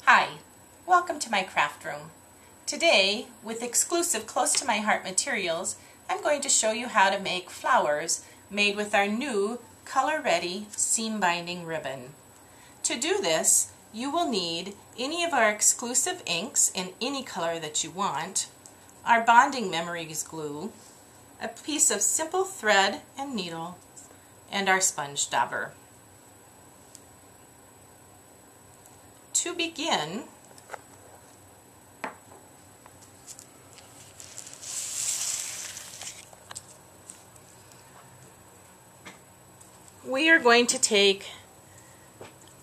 Hi, welcome to my craft room. Today, with exclusive close to my heart materials, I'm going to show you how to make flowers made with our new Color Ready seam binding ribbon. To do this, you will need any of our exclusive inks in any color that you want, our bonding memories glue, a piece of simple thread and needle, and our sponge dauber. To begin, we are going to take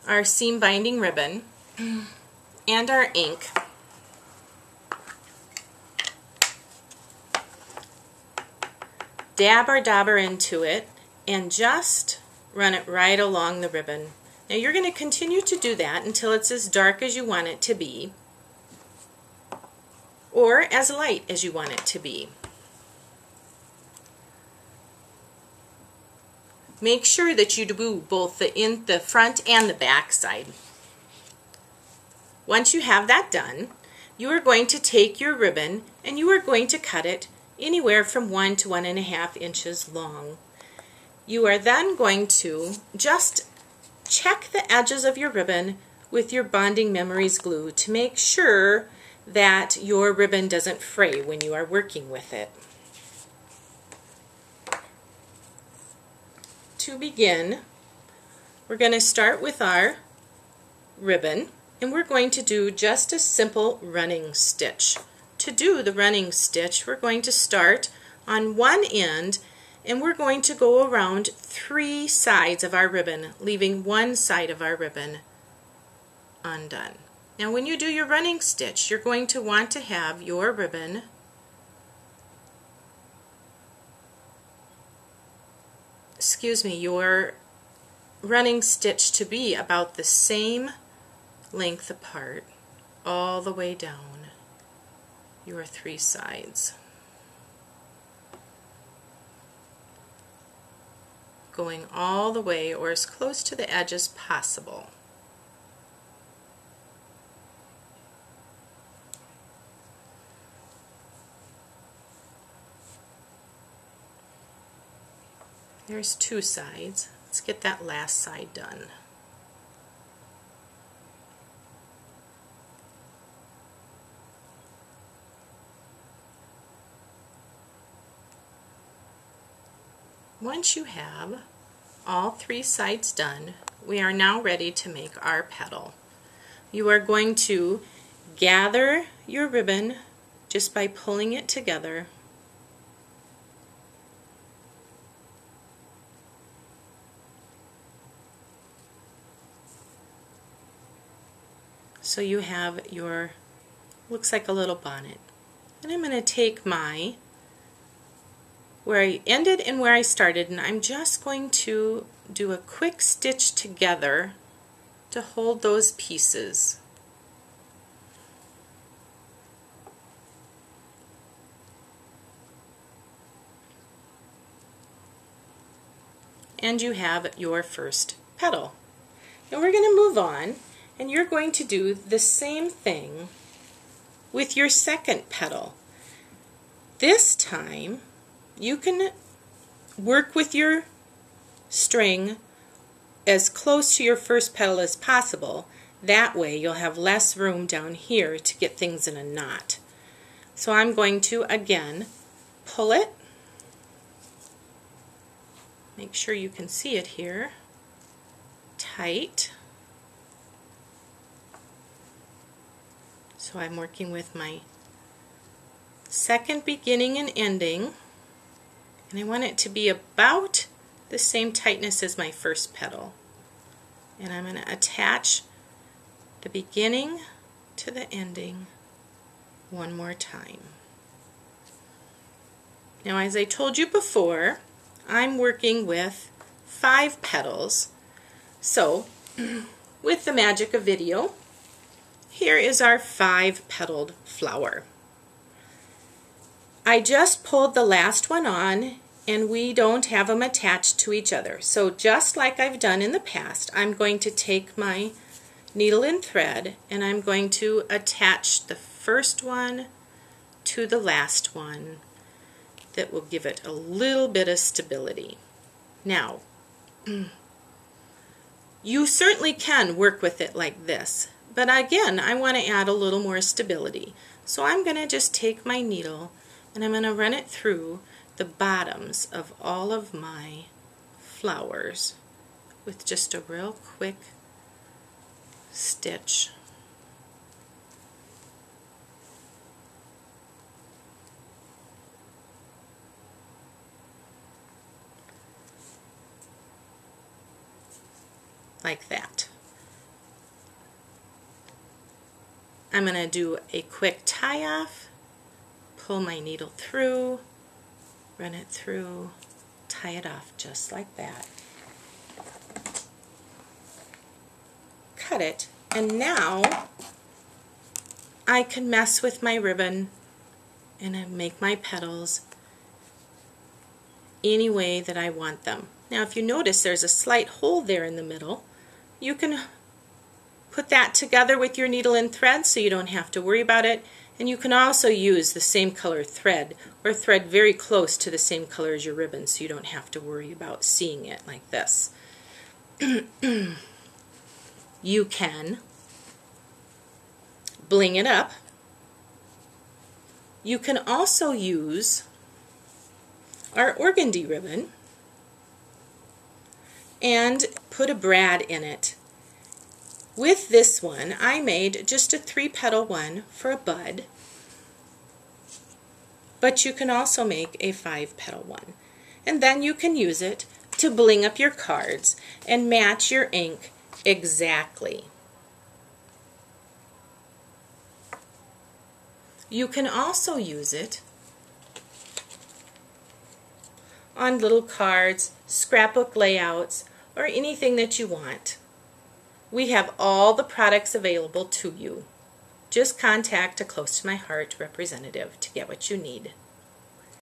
our seam binding ribbon and our ink dab our dauber into it and just run it right along the ribbon. Now you're going to continue to do that until it's as dark as you want it to be, or as light as you want it to be. Make sure that you do both the front and the back side. Once you have that done, you are going to take your ribbon and you are going to cut it anywhere from 1 to 1.5 inches long. You are then going to just check the edges of your ribbon with your bonding memories glue to make sure that your ribbon doesn't fray when you are working with it. To begin, we're going to start with our ribbon and we're going to do just a simple running stitch. To do the running stitch, we're going to start on one end and we're going to go around 3 sides of our ribbon, leaving one side of our ribbon undone. Now when you do your running stitch, you're going to want to have your ribbon your running stitch to be about the same length apart all the way down your 3 sides. Going all the way or as close to the edge as possible. There's 2 sides. Let's get that last side done. Once you have all 3 sides done, we are now ready to make our petal. You are going to gather your ribbon just by pulling it together. So you have your, looks like a little bonnet. And I'm going to take my, where I ended and where I started, and I'm just going to do a quick stitch together to hold those pieces. And you have your first petal. Now we're going to move on, and you're going to do the same thing with your second petal. This time you can work with your string as close to your first petal as possible. That way you'll have less room down here to get things in a knot. So I'm going to again pull it. Make sure you can see it here. Tight. So I'm working with my second beginning and ending, and I want it to be about the same tightness as my first petal. And I'm going to attach the beginning to the ending one more time. Now, as I told you before, I'm working with 5 petals. So, with the magic of video, here is our 5-petaled flower. I just pulled the last one on and we don't have them attached to each other. So just like I've done in the past, I'm going to take my needle and thread, and I'm going to attach the first one to the last one. That will give it a little bit of stability. Now, you certainly can work with it like this, but again, I want to add a little more stability. So I'm going to just take my needle and I'm going to run it through the bottoms of all of my flowers with just a real quick stitch. Like that. I'm going to do a quick tie off, pull my needle through, run it through, tie it off just like that. Cut it, and now I can mess with my ribbon and I make my petals any way that I want them. Now if you notice there's a slight hole there in the middle, you can put that together with your needle and thread so you don't have to worry about it. And you can also use the same color thread or thread very close to the same color as your ribbon so you don't have to worry about seeing it like this. You can bling it up. You can also use our organdy ribbon and put a brad in it. With this one, I made just a 3-petal one for a bud, but you can also make a 5-petal one. And then you can use it to bling up your cards and match your ink exactly. You can also use it on little cards, scrapbook layouts, or anything that you want. We have all the products available to you. Just contact a Close to My Heart representative to get what you need.